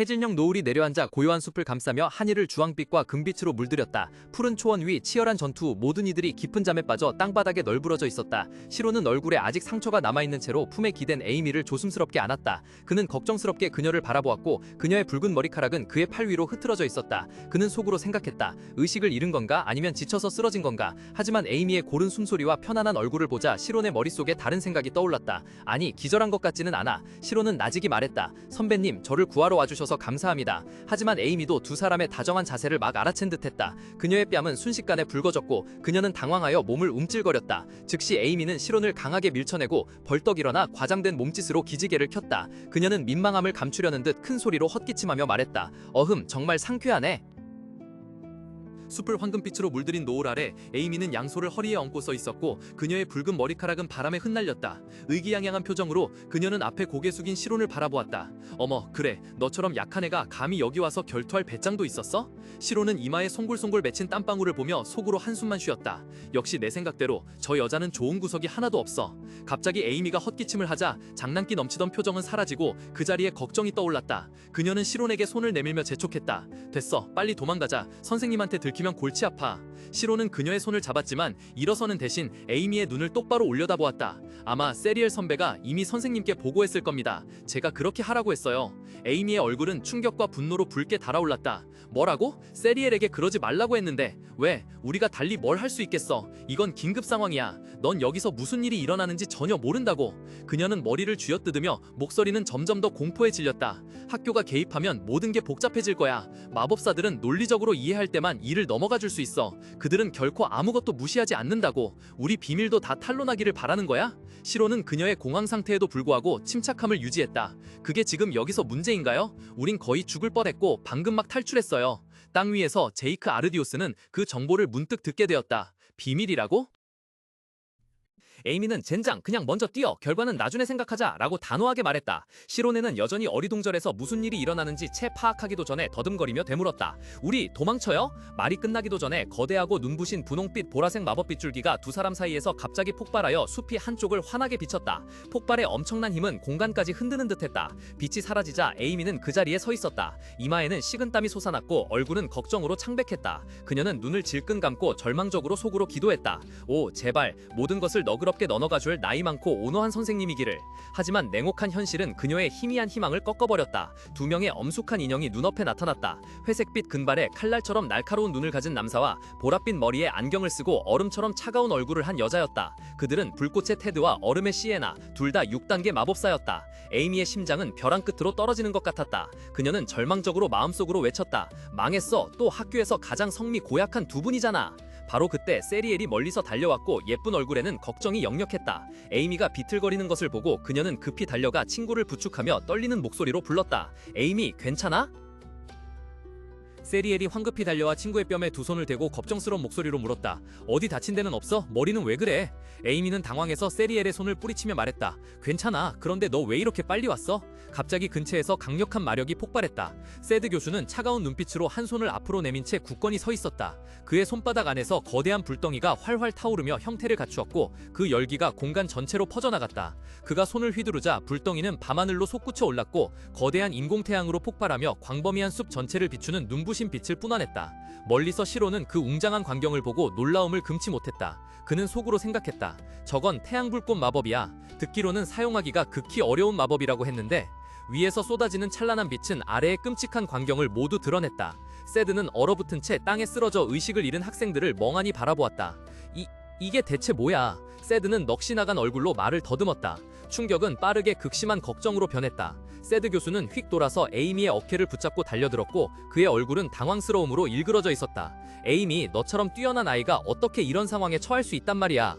해질녘 노을이 내려앉아 고요한 숲을 감싸며 하늘을 주황빛과 금빛으로 물들였다. 푸른 초원 위 치열한 전투 후 모든 이들이 깊은 잠에 빠져 땅바닥에 널브러져 있었다. 시로는 얼굴에 아직 상처가 남아있는 채로 품에 기댄 에이미를 조심스럽게 안았다. 그는 걱정스럽게 그녀를 바라보았고 그녀의 붉은 머리카락은 그의 팔 위로 흐트러져 있었다. 그는 속으로 생각했다. 의식을 잃은 건가 아니면 지쳐서 쓰러진 건가. 하지만 에이미의 고른 숨소리와 편안한 얼굴을 보자 시론의 머릿속에 다른 생각이 떠올랐다. 아니, 기절한 것 같지는 않아. 시론은 나직이 말했다. 선배님, 저를 구하러 와주셔서 감사합니다. 하지만 에이미도 두 사람의 다정한 자세를 막 알아챈 듯했다. 그녀의 뺨은 순식간에 붉어졌고 그녀는 당황하여 몸을 움찔거렸다. 즉시 에이미는 시론을 강하게 밀쳐내고 벌떡 일어나 과장된 몸짓으로 기지개를 켰다. 그녀는 민망함을 감추려는 듯 큰 소리로 헛기침하며 말했다. 어흠, 정말 상쾌하네. 숲을 황금빛으로 물들인 노을 아래 에이미는 양손을 허리에 얹고 서 있었고 그녀의 붉은 머리카락은 바람에 흩날렸다. 의기양양한 표정으로 그녀는 앞에 고개 숙인 시론을 바라보았다. 어머, 그래, 너처럼 약한 애가 감히 여기 와서 결투할 배짱도 있었어? 시론은 이마에 송골송골 맺힌 땀방울을 보며 속으로 한숨만 쉬었다. 역시 내 생각대로 저 여자는 좋은 구석이 하나도 없어. 갑자기 에이미가 헛기침을 하자 장난기 넘치던 표정은 사라지고 그 자리에 걱정이 떠올랐다. 그녀는 시론에게 손을 내밀며 재촉했다. 됐어, 빨리 도망가자. 선생님한테 들키면 골치 아파. 시론은 그녀의 손을 잡았지만 일어서는 대신 에이미의 눈을 똑바로 올려다보았다. 아마 세리엘 선배가 이미 선생님께 보고했을 겁니다. 제가 그렇게 하라고 했어요. 에이미의 얼굴은 충격과 분노로 붉게 달아올랐다. 뭐라고? 세리엘에게 그러지 말라고 했는데 왜? 우리가 달리 뭘 할 수 있겠어. 이건 긴급 상황이야. 넌 여기서 무슨 일이 일어나는지 전혀 모른다고. 그녀는 머리를 쥐어뜯으며 목소리는 점점 더 공포에 질렸다. 학교가 개입하면 모든 게 복잡해질 거야. 마법사들은 논리적으로 이해할 때만 일을 넘어가 줄 수 있어. 그들은 결코 아무것도 무시하지 않는다고. 우리 비밀도 다 탄로나기를 바라는 거야? 시로는 그녀의 공황 상태에도 불구하고 침착함을 유지했다. 그게 지금 여기서 문제인가요? 우린 거의 죽을 뻔했고 방금 막 탈출했어요. 땅 위에서 제이크 아르디오스는 그 정보를 문득 듣게 되었다. 비밀이라고? 에이미는 젠장, 그냥 먼저 뛰어. 결과는 나중에 생각하자 라고 단호하게 말했다. 시로네는 여전히 어리둥절해서 무슨 일이 일어나는지 채 파악하기도 전에 더듬거리며 되물었다. 우리 도망쳐요? 말이 끝나기도 전에 거대하고 눈부신 분홍빛 보라색 마법 빗줄기가 두 사람 사이에서 갑자기 폭발하여 숲이 한쪽을 환하게 비쳤다. 폭발의 엄청난 힘은 공간까지 흔드는 듯했다. 빛이 사라지자 에이미는 그 자리에 서 있었다. 이마에는 식은땀이 솟아났고 얼굴은 걱정으로 창백했다. 그녀는 눈을 질끈 감고 절망적으로 속으로 기도했다. 오, 제발 모든 것을 너그럽게 넣어가줄 나이 많고 온화한 선생님이기를. 하지만 냉혹한 현실은 그녀의 희미한 희망을 꺾어버렸다. 두 명의 엄숙한 인형이 눈앞에 나타났다. 회색빛 금발에 칼날처럼 날카로운 눈을 가진 남사와 보랏빛 머리에 안경을 쓰고 얼음처럼 차가운 얼굴을 한 여자였다. 그들은 불꽃의 테드와 얼음의 시에나, 둘 다 6단계 마법사였다. 에이미의 심장은 벼랑 끝으로 떨어지는 것 같았다. 그녀는 절망적으로 마음속으로 외쳤다. 망했어. 또 학교에서 가장 성미 고약한 두 분이잖아. 바로 그때 세리엘이 멀리서 달려왔고 예쁜 얼굴에는 걱정이 역력했다. 에이미가 비틀거리는 것을 보고 그녀는 급히 달려가 친구를 부축하며 떨리는 목소리로 불렀다. 에이미, 괜찮아? 세리엘이 황급히 달려와 친구의 뺨에 두 손을 대고 걱정스러운 목소리로 물었다. 어디 다친 데는 없어? 머리는 왜 그래? 에이미는 당황해서 세리엘의 손을 뿌리치며 말했다. 괜찮아. 그런데 너 왜 이렇게 빨리 왔어? 갑자기 근처에서 강력한 마력이 폭발했다. 세드 교수는 차가운 눈빛으로 한 손을 앞으로 내민 채 굳건히 서 있었다. 그의 손바닥 안에서 거대한 불덩이가 활활 타오르며 형태를 갖추었고 그 열기가 공간 전체로 퍼져나갔다. 그가 손을 휘두르자 불덩이는 밤하늘로 솟구쳐 올랐고 거대한 인공태양으로 폭발하며 광범위한 숲 전체를 비추는 눈부신 빛을 뿜어냈다. 멀리서 시로는 그 웅장한 광경을 보고 놀라움을 금치 못했다. 그는 속으로 생각했다. 저건 태양불꽃 마법이야. 듣기로는 사용하기가 극히 어려운 마법이라고 했는데 위에서 쏟아지는 찬란한 빛은 아래의 끔찍한 광경을 모두 드러냈다. 세드는 얼어붙은 채 땅에 쓰러져 의식을 잃은 학생들을 멍하니 바라보았다. 이게 대체 뭐야? 세드는 넋이 나간 얼굴로 말을 더듬었다. 충격은 빠르게 극심한 걱정으로 변했다. 세드 교수는 휙 돌아서 에이미의 어깨를 붙잡고 달려들었고 그의 얼굴은 당황스러움으로 일그러져 있었다. 에이미, 너처럼 뛰어난 아이가 어떻게 이런 상황에 처할 수 있단 말이야?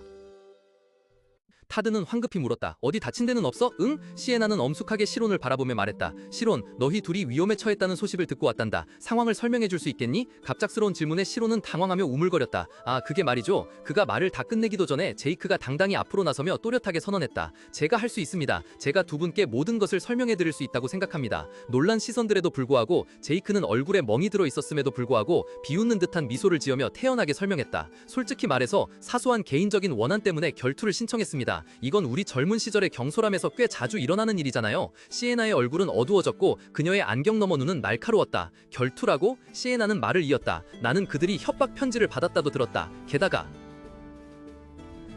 타드는 황급히 물었다. 어디 다친 데는 없어? 응? 시에나는 엄숙하게 시론을 바라보며 말했다. 시론, 너희 둘이 위험에 처했다는 소식을 듣고 왔단다. 상황을 설명해 줄 수 있겠니? 갑작스러운 질문에 시론은 당황하며 우물거렸다. 아, 그게 말이죠. 그가 말을 다 끝내기도 전에 제이크가 당당히 앞으로 나서며 또렷하게 선언했다. 제가 할 수 있습니다. 제가 두 분께 모든 것을 설명해 드릴 수 있다고 생각합니다. 놀란 시선들에도 불구하고 제이크는 얼굴에 멍이 들어 있었음에도 불구하고 비웃는 듯한 미소를 지으며 태연하게 설명했다. 솔직히 말해서 사소한 개인적인 원한 때문에 결투를 신청했습니다. 야, 이건 우리 젊은 시절의 경솔함에서 꽤 자주 일어나는 일이잖아요. 시에나의 얼굴은 어두워졌고 그녀의 안경 너머 눈은 날카로웠다. 결투라고? 시에나는 말을 이었다. 나는 그들이 협박 편지를 받았다도 들었다. 게다가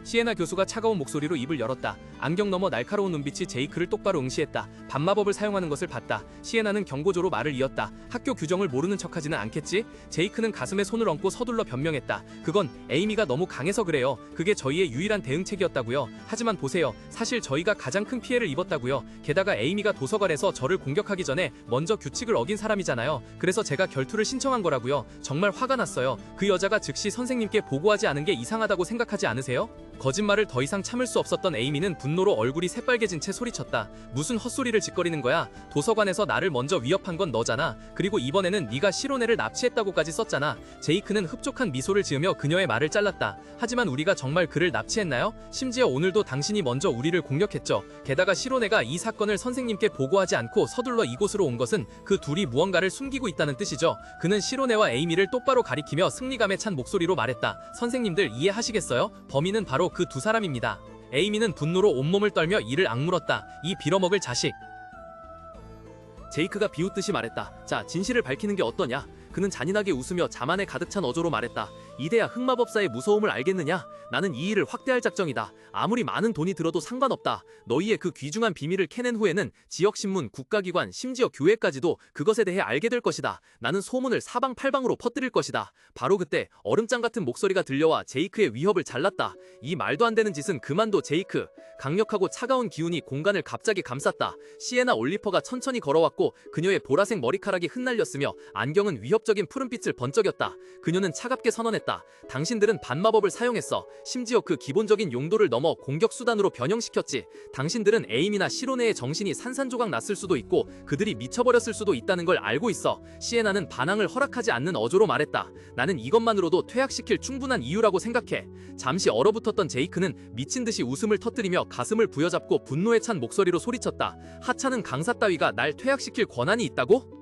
시에나 교수가 차가운 목소리로 입을 열었다. 안경 너머 날카로운 눈빛이 제이크를 똑바로 응시했다. 반마법을 사용하는 것을 봤다. 시에나는 경고조로 말을 이었다. 학교 규정을 모르는 척하지는 않겠지? 제이크는 가슴에 손을 얹고 서둘러 변명했다. 그건 에이미가 너무 강해서 그래요. 그게 저희의 유일한 대응책이었다고요. 하지만 보세요. 사실 저희가 가장 큰 피해를 입었다고요. 게다가 에이미가 도서관에서 저를 공격하기 전에 먼저 규칙을 어긴 사람이잖아요. 그래서 제가 결투를 신청한 거라고요. 정말 화가 났어요. 그 여자가 즉시 선생님께 보고하지 않은 게 이상하다고 생각하지 않으세요? 거짓말을 더 이상 참을 수 없었던 에이미는 분노로 얼굴이 새빨개진 채 소리쳤다. 무슨 헛소리를 짓거리는 거야? 도서관에서 나를 먼저 위협한 건 너잖아. 그리고 이번에는 네가 시로네를 납치했다고까지 썼잖아. 제이크는 흡족한 미소를 지으며 그녀의 말을 잘랐다. 하지만 우리가 정말 그를 납치했나요? 심지어 오늘도 당신이 먼저 우리를 공격했죠. 게다가 시로네가 이 사건을 선생님께 보고하지 않고 서둘러 이곳으로 온 것은 그 둘이 무언가를 숨기고 있다는 뜻이죠. 그는 시로네와 에이미를 똑바로 가리키며 승리감에 찬 목소리로 말했다. 선생님들 이해하시겠어요? 범인은 바로 그 두 사람입니다. 에이미는 분노로 온몸을 떨며 이를 악물었다. 이 빌어먹을 자식. 제이크가 비웃듯이 말했다. 자, 진실을 밝히는 게 어떠냐? 그는 잔인하게 웃으며 자만에 가득 찬 어조로 말했다. 이데야 흑마법사의 무서움을 알겠느냐? 나는 이 일을 확대할 작정이다. 아무리 많은 돈이 들어도 상관없다. 너희의 그 귀중한 비밀을 캐낸 후에는 지역신문, 국가기관, 심지어 교회까지도 그것에 대해 알게 될 것이다. 나는 소문을 사방팔방으로 퍼뜨릴 것이다. 바로 그때 얼음장 같은 목소리가 들려와 제이크의 위협을 잘랐다. 이 말도 안 되는 짓은 그만둬 제이크. 강력하고 차가운 기운이 공간을 갑자기 감쌌다. 시에나 올리퍼가 천천히 걸어왔고 그녀의 보라색 머리카락이 흩날렸으며 안경은 위협적인 푸른빛을 번쩍였다. 그녀는 차갑게 선언했다. 당신들은 반마법을 사용했어. 심지어 그 기본적인 용도를 넘어 공격 수단으로 변형시켰지. 당신들은 에임이나 시로네의 정신이 산산조각 났을 수도 있고 그들이 미쳐버렸을 수도 있다는 걸 알고 있어. 시에나는 반항을 허락하지 않는 어조로 말했다. 나는 이것만으로도 퇴학시킬 충분한 이유라고 생각해. 잠시 얼어붙었던 제이크는 미친 듯이 웃음을 터뜨리며 가슴을 부여잡고 분노에 찬 목소리로 소리쳤다. 하찮은 강사 따위가 날 퇴학시킬 권한이 있다고?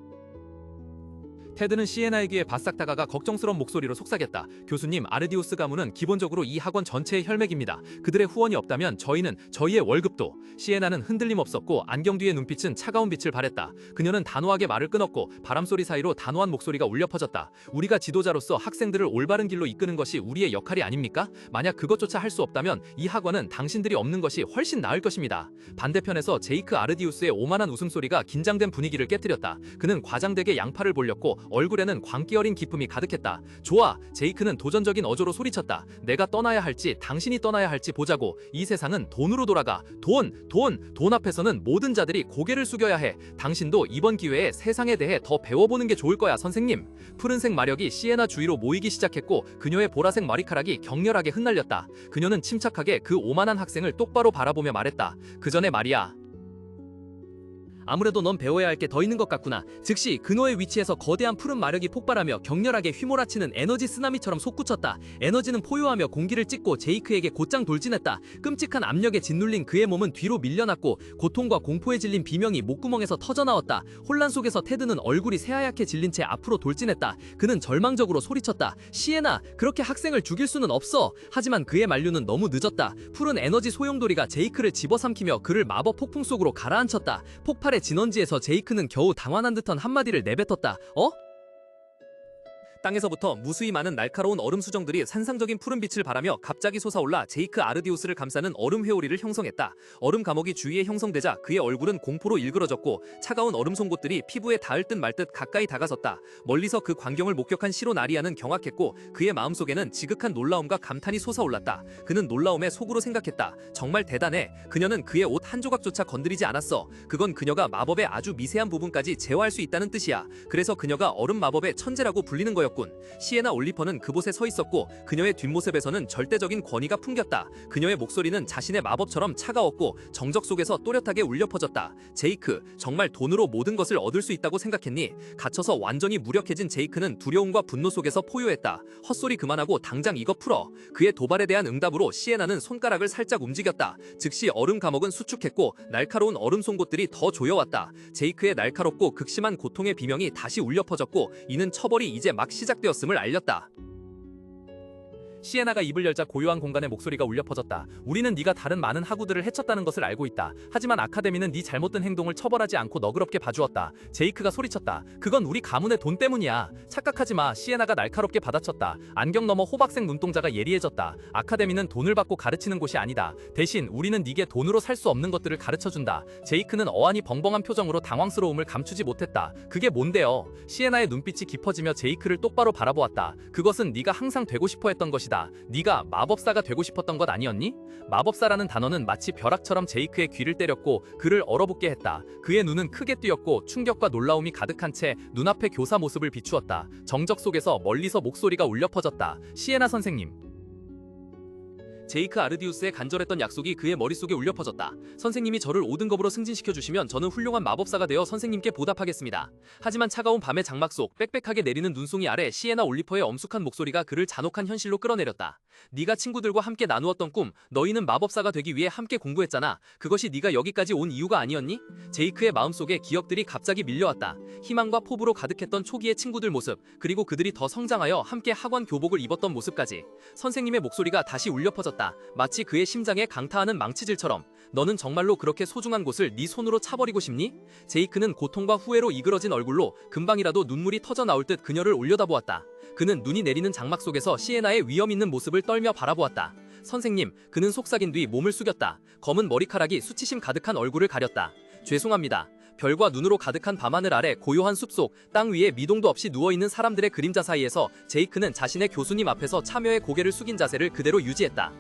테드는 시에나에게 바싹 다가가 걱정스러운 목소리로 속삭였다. 교수님, 아르디우스 가문은 기본적으로 이 학원 전체의 혈맥입니다. 그들의 후원이 없다면 저희는 저희의 월급도. 시에나는 흔들림 없었고 안경 뒤의 눈빛은 차가운 빛을 발했다. 그녀는 단호하게 말을 끊었고 바람소리 사이로 단호한 목소리가 울려 퍼졌다. 우리가 지도자로서 학생들을 올바른 길로 이끄는 것이 우리의 역할이 아닙니까? 만약 그것조차 할 수 없다면 이 학원은 당신들이 없는 것이 훨씬 나을 것입니다. 반대편에서 제이크 아르디우스의 오만한 웃음소리가 긴장된 분위기를 깨뜨렸다. 그는 과장되게 양팔을 벌렸고 얼굴에는 광기 어린 기쁨이 가득했다. 좋아! 제이크는 도전적인 어조로 소리쳤다. 내가 떠나야 할지 당신이 떠나야 할지 보자고. 이 세상은 돈으로 돌아가. 돈 앞에서는 모든 자들이 고개를 숙여야 해. 당신도 이번 기회에 세상에 대해 더 배워보는 게 좋을 거야, 선생님. 푸른색 마력이 시에나 주위로 모이기 시작했고 그녀의 보라색 머리카락이 격렬하게 흩날렸다. 그녀는 침착하게 그 오만한 학생을 똑바로 바라보며 말했다. 그 전에 말이야. 아무래도 넌 배워야 할 게 더 있는 것 같구나. 즉시 그노의 위치에서 거대한 푸른 마력이 폭발하며 격렬하게 휘몰아치는 에너지 쓰나미처럼 솟구쳤다. 에너지는 포효하며 공기를 찢고 제이크에게 곧장 돌진했다. 끔찍한 압력에 짓눌린 그의 몸은 뒤로 밀려났고 고통과 공포에 질린 비명이 목구멍에서 터져나왔다. 혼란 속에서 테드는 얼굴이 새하얗게 질린 채 앞으로 돌진했다. 그는 절망적으로 소리쳤다. 시에나, 그렇게 학생을 죽일 수는 없어. 하지만 그의 만류는 너무 늦었다. 푸른 에너지 소용돌이가 제이크를 집어삼키며 그를 마법 폭풍 속으로 가라앉혔다. 폭발의 진원지에서 제이크는 겨우 당황한 듯한 한마디를 내뱉었다. 땅에서부터 무수히 많은 날카로운 얼음 수정들이 산상적인 푸른 빛을 발하며 갑자기 솟아올라 제이크 아르디우스를 감싸는 얼음 회오리를 형성했다. 얼음 감옥이 주위에 형성되자 그의 얼굴은 공포로 일그러졌고 차가운 얼음 송곳들이 피부에 닿을 듯 말 듯 가까이 다가섰다. 멀리서 그 광경을 목격한 시로 나리아는 경악했고 그의 마음속에는 지극한 놀라움과 감탄이 솟아올랐다. 그는 놀라움에 속으로 생각했다. 정말 대단해. 그녀는 그의 옷 한 조각조차 건드리지 않았어. 그건 그녀가 마법의 아주 미세한 부분까지 제어할 수 있다는 뜻이야. 그래서 그녀가 얼음 마법의 천재라고 불리는 거였고 시에나 올리퍼는 그곳에 서 있었고 그녀의 뒷모습에서는 절대적인 권위가 풍겼다. 그녀의 목소리는 자신의 마법처럼 차가웠고 정적 속에서 또렷하게 울려 퍼졌다. 제이크, 정말 돈으로 모든 것을 얻을 수 있다고 생각했니? 갇혀서 완전히 무력해진 제이크는 두려움과 분노 속에서 포효했다. 헛소리 그만하고 당장 이거 풀어. 그의 도발에 대한 응답으로 시에나는 손가락을 살짝 움직였다. 즉시 얼음 감옥은 수축했고 날카로운 얼음 송곳들이 더 조여왔다. 제이크의 날카롭고 극심한 고통의 비명이 다시 울려 퍼졌고 이는 처벌이 이제 막 시작되었음을 알렸다. 시에나가 입을 열자 고요한 공간에 목소리가 울려 퍼졌다. 우리는 네가 다른 많은 학우들을 해쳤다는 것을 알고 있다. 하지만 아카데미는 네 잘못된 행동을 처벌하지 않고 너그럽게 봐주었다. 제이크가 소리쳤다. 그건 우리 가문의 돈 때문이야. 착각하지 마. 시에나가 날카롭게 받아쳤다. 안경 너머 호박색 눈동자가 예리해졌다. 아카데미는 돈을 받고 가르치는 곳이 아니다. 대신 우리는 네게 돈으로 살 수 없는 것들을 가르쳐준다. 제이크는 어안이 벙벙한 표정으로 당황스러움을 감추지 못했다. 그게 뭔데요? 시에나의 눈빛이 깊어지며 제이크를 똑바로 바라보았다. 그것은 네가 항상 되고 싶어 했던 것이다. 네가 마법사가 되고 싶었던 것 아니었니? 마법사라는 단어는 마치 벼락처럼 제이크의 귀를 때렸고 그를 얼어붙게 했다. 그의 눈은 크게 뜨였고 충격과 놀라움이 가득한 채 눈앞의 교사 모습을 비추었다. 정적 속에서 멀리서 목소리가 울려 퍼졌다. 시에나 선생님. 제이크 아르디우스의 간절했던 약속이 그의 머릿속에 울려 퍼졌다. 선생님이 저를 5등급으로 승진시켜주시면 저는 훌륭한 마법사가 되어 선생님께 보답하겠습니다. 하지만 차가운 밤의 장막 속 빽빽하게 내리는 눈송이 아래 시에나 올리퍼의 엄숙한 목소리가 그를 잔혹한 현실로 끌어내렸다. 네가 친구들과 함께 나누었던 꿈, 너희는 마법사가 되기 위해 함께 공부했잖아. 그것이 네가 여기까지 온 이유가 아니었니? 제이크의 마음속에 기억들이 갑자기 밀려왔다. 희망과 포부로 가득했던 초기의 친구들 모습, 그리고 그들이 더 성장하여 함께 학원 교복을 입었던 모습까지. 선생님의 목소리가 다시 울려 퍼졌다. 마치 그의 심장에 강타하는 망치질처럼. 너는 정말로 그렇게 소중한 곳을 네 손으로 차버리고 싶니? 제이크는 고통과 후회로 이그러진 얼굴로 금방이라도 눈물이 터져 나올 듯 그녀를 올려다보았다. 그는 눈이 내리는 장막 속에서 시에나의 위험 있는 모습을 떨며 바라보았다. 선생님, 그는 속삭인 뒤 몸을 숙였다. 검은 머리카락이 수치심 가득한 얼굴을 가렸다. 죄송합니다. 별과 눈으로 가득한 밤하늘 아래 고요한 숲속 땅 위에 미동도 없이 누워있는 사람들의 그림자 사이에서 제이크는 자신의 교수님 앞에서 참여의 고개를 숙인 자세를 그대로 유지했다.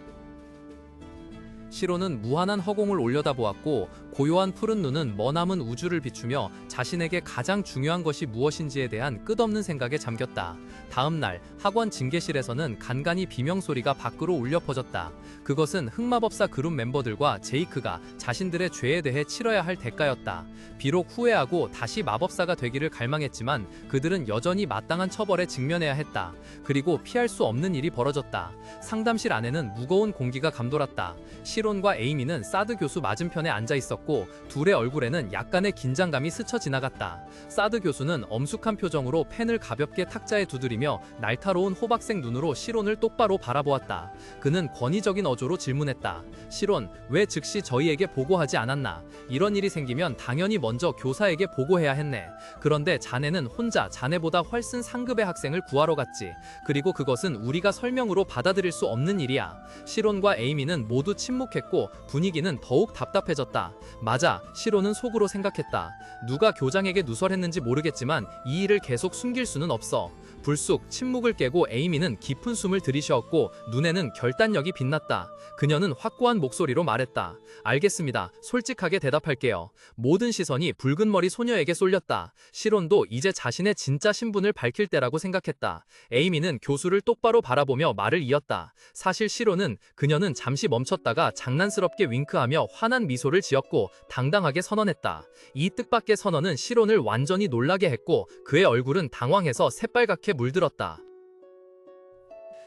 시로는 무한한 허공을 올려다보았고 고요한 푸른 눈은 머남은 우주를 비추며 자신에게 가장 중요한 것이 무엇인지에 대한 끝없는 생각에 잠겼다. 다음 날 학원 징계실에서는 간간히 비명소리가 밖으로 울려 퍼졌다. 그것은 흑마법사 그룹 멤버들과 제이크가 자신들의 죄에 대해 치러야 할 대가였다. 비록 후회하고 다시 마법사가 되기를 갈망했지만 그들은 여전히 마땅한 처벌에 직면해야 했다. 그리고 피할 수 없는 일이 벌어졌다. 상담실 안에는 무거운 공기가 감돌았다. 시론과 에이미는 사드 교수 맞은편에 앉아 있었고 둘의 얼굴에는 약간의 긴장감이 스쳐 지나갔다. 사드 교수는 엄숙한 표정으로 펜을 가볍게 탁자에 두드리며 날카로운 호박색 눈으로 시론을 똑바로 바라보았다. 그는 권위적인 어조로 질문했다. 시론, 왜 즉시 저희에게 보고하지 않았나? 이런 일이 생기면 당연히 먼저 교사에게 보고해야 했네. 그런데 자네는 혼자 자네보다 훨씬 상급의 학생을 구하러 갔지. 그리고 그것은 우리가 설명으로 받아들일 수 없는 일이야. 시론과 에이미는 모두 침묵했고 분위기는 더욱 답답해졌다. 맞아, 시로는 속으로 생각했다. 누가 교장에게 누설했는지 모르겠지만 이 일을 계속 숨길 수는 없어. 불쑥 침묵을 깨고 에이미는 깊은 숨을 들이쉬었고 눈에는 결단력이 빛났다. 그녀는 확고한 목소리로 말했다. 알겠습니다. 솔직하게 대답할게요. 모든 시선이 붉은 머리 소녀에게 쏠렸다. 시론도 이제 자신의 진짜 신분을 밝힐 때라고 생각했다. 에이미는 교수를 똑바로 바라보며 말을 이었다. 사실 시론은 그녀는 잠시 멈췄다가 장난스럽게 윙크하며 환한 미소를 지었고 당당하게 선언했다. 이 뜻밖의 선언은 시론을 완전히 놀라게 했고 그의 얼굴은 당황해서 새빨갛게 물들었다.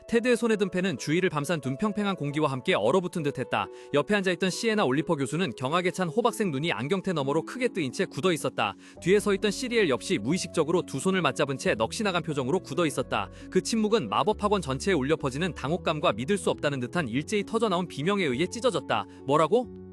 테드의 손에 든 펜은 주위를 밤산 둔평평한 공기와 함께 얼어붙은 듯했다. 옆에 앉아있던 시에나 올리퍼 교수는 경악에 찬 호박색 눈이 안경테 너머로 크게 뜨인 채 굳어있었다. 뒤에 서있던 시리엘 역시 무의식적으로 두 손을 맞잡은 채 넋이 나간 표정으로 굳어있었다. 그 침묵은 마법학원 전체에 울려 퍼지는 당혹감과 믿을 수 없다는 듯한 일제히 터져나온 비명에 의해 찢어졌다. 뭐라고?